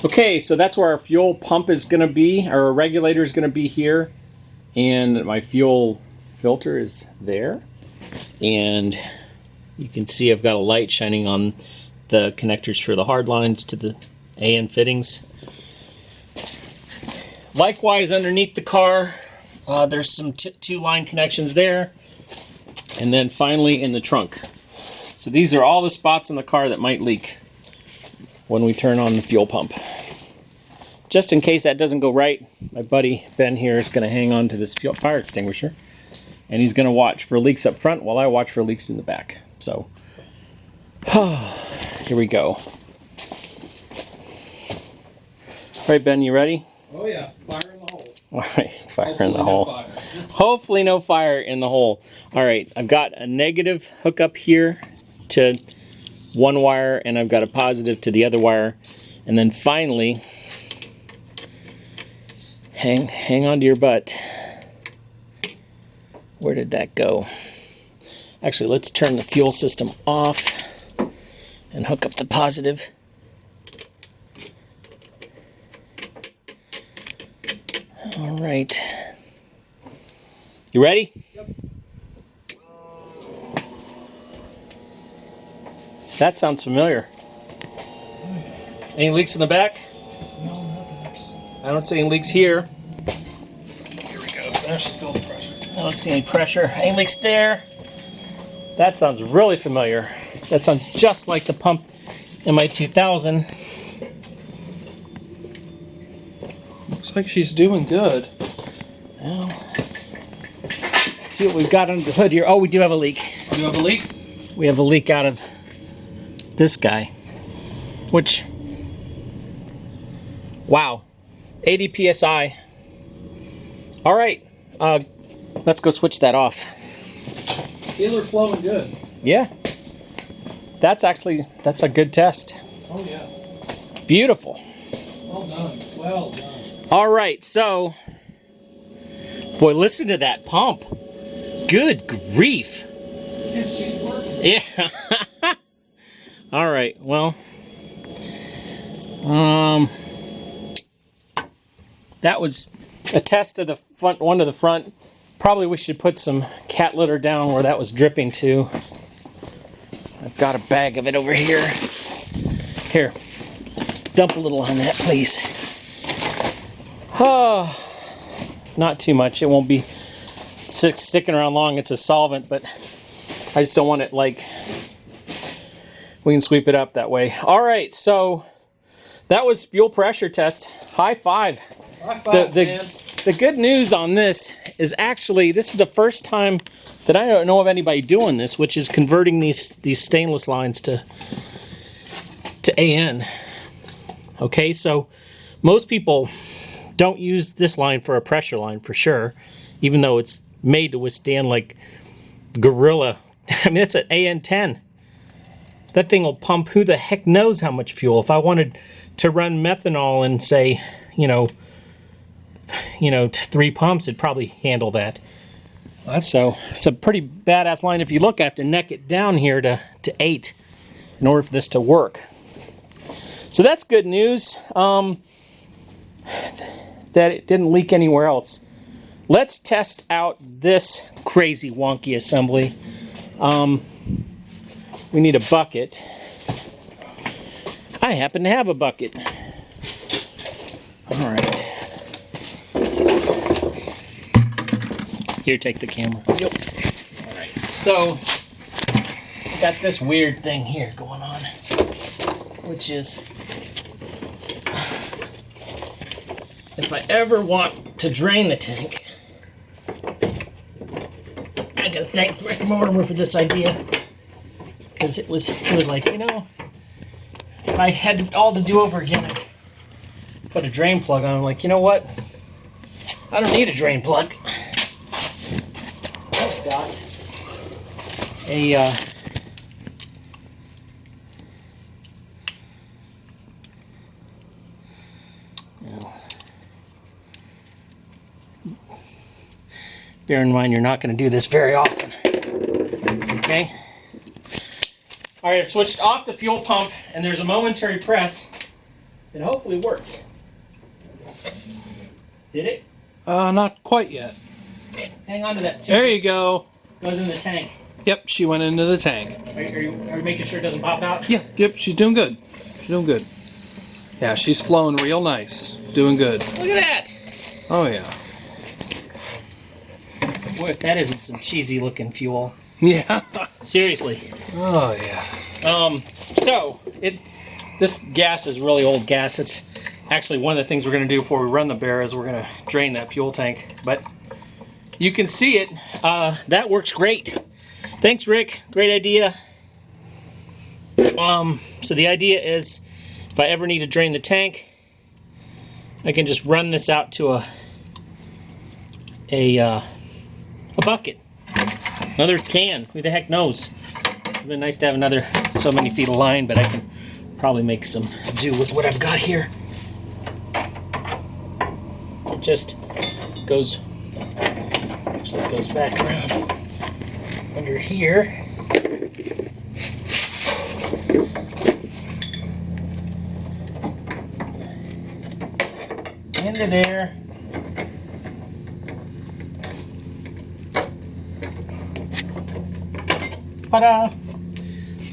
Okay, so that's where our fuel pump is going to be, or our regulator is going to be here, and my fuel filter is there, and you can see I've got a light shining on the connectors for the hard lines to the AN fittings. Likewise, underneath the car, there's some two line connections there, and then finally in the trunk. So these are all the spots in the car that might leak when we turn on the fuel pump. Just in case that doesn't go right, my buddy Ben here is going to hang on to this fire extinguisher, and he's going to watch for leaks up front while I watch for leaks in the back. So, here we go. All right, Ben, you ready? Oh yeah, fire in the hole. All right, fire in the hole. Hopefully no fire in the hole. All right, I've got a negative hookup here to one wire, and I've got a positive to the other wire. And then finally, hang on to your butt. Where did that go? Actually, let's turn the fuel system off and hook up the positive. All right. You ready? Yep. That sounds familiar. Any leaks in the back? No, nothing. I don't see any leaks here. Here we go. There's some fuel pressure. I don't see any pressure. Any leaks there? That sounds really familiar. That sounds just like the pump in my 2000. Looks like she's doing good. Well, see what we've got under the hood here. Oh, we do have a leak. Do you have a leak? We have a leak out of this guy, which, wow, 80 psi. All right, let's go switch that off. Sealer flowing good. Yeah, that's a good test. Oh yeah. Beautiful. Well done. Well done. All right, so, boy, listen to that pump. Good grief. Yeah, she's working. Yeah. All right, well, that was a test of the front, one to the front. Probably we should put some cat litter down where that was dripping to. I've got a bag of it over here. Here, dump a little on that, please. Oh, not too much. It won't be sticking around long. It's a solvent, but I just don't want it like... We can sweep it up that way. All right, so that was fuel pressure test. High five. High five, man. The good news on this is actually this is the first time that I don't know of anybody doing this, which is converting these stainless lines to AN. Okay, so most people don't use this line for a pressure line for sure, even though it's made to withstand like Gorilla. I mean, it's an AN10. That thing will pump who the heck knows how much fuel. If I wanted to run methanol and say, you know, 3 pumps, it'd probably handle that. So it's a pretty badass line. If you look, I have to neck it down here to 8 in order for this to work. So that's good news. That it didn't leak anywhere else. Let's test out this crazy wonky assembly. We need a bucket. I happen to have a bucket. All right. Here, take the camera. Yep. All right. So, I got this weird thing here going on, which is, if I ever want to drain the tank, I gotta thank Rick Mortimer for this idea. Because it was like, you know, if I had it all to do over again, I'd put a drain plug on. I'm like, you know what? I don't need a drain plug. I've got a bear in mind, you're not going to do this very often. Okay? All right, I've switched off the fuel pump, and there's a momentary press. it hopefully works. Did it? Not quite yet. Hang on to that. There you go. Goes in the tank. Yep, she went into the tank. Are you making sure it doesn't pop out? Yeah, yep, she's doing good. She's doing good. Yeah, she's flowing real nice. Doing good. Look at that. Oh, yeah. Boy, if that isn't some cheesy looking fuel. Yeah. Seriously. Oh, yeah. So, this gas is really old gas. It's actually one of the things we're going to do before we run the Barra is we're going to drain that fuel tank. But you can see it. That works great. Thanks, Rick. Great idea. So the idea is if I ever need to drain the tank, I can just run this out to a bucket. Another can. Who the heck knows? It'd be nice to have another so many feet of line, but I can probably make some do with what I've got here. It just goes, so it goes back around under here. Into there. Ta-da!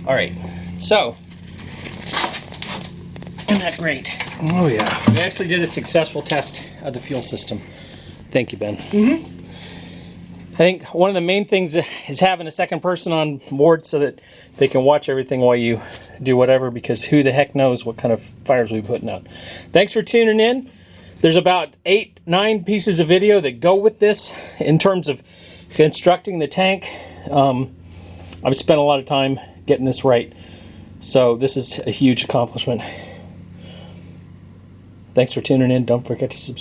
All right, so isn't that great? Oh, yeah. We actually did a successful test of the fuel system. Thank you, Ben. Mm-hmm. I think one of the main things is having a second person on board so that they can watch everything while you do whatever, because who the heck knows what kind of fires we're putting out. Thanks for tuning in. There's about 8-9 pieces of video that go with this in terms of constructing the tank. I've spent a lot of time getting this right, so this is a huge accomplishment. Thanks for tuning in. Don't forget to subscribe.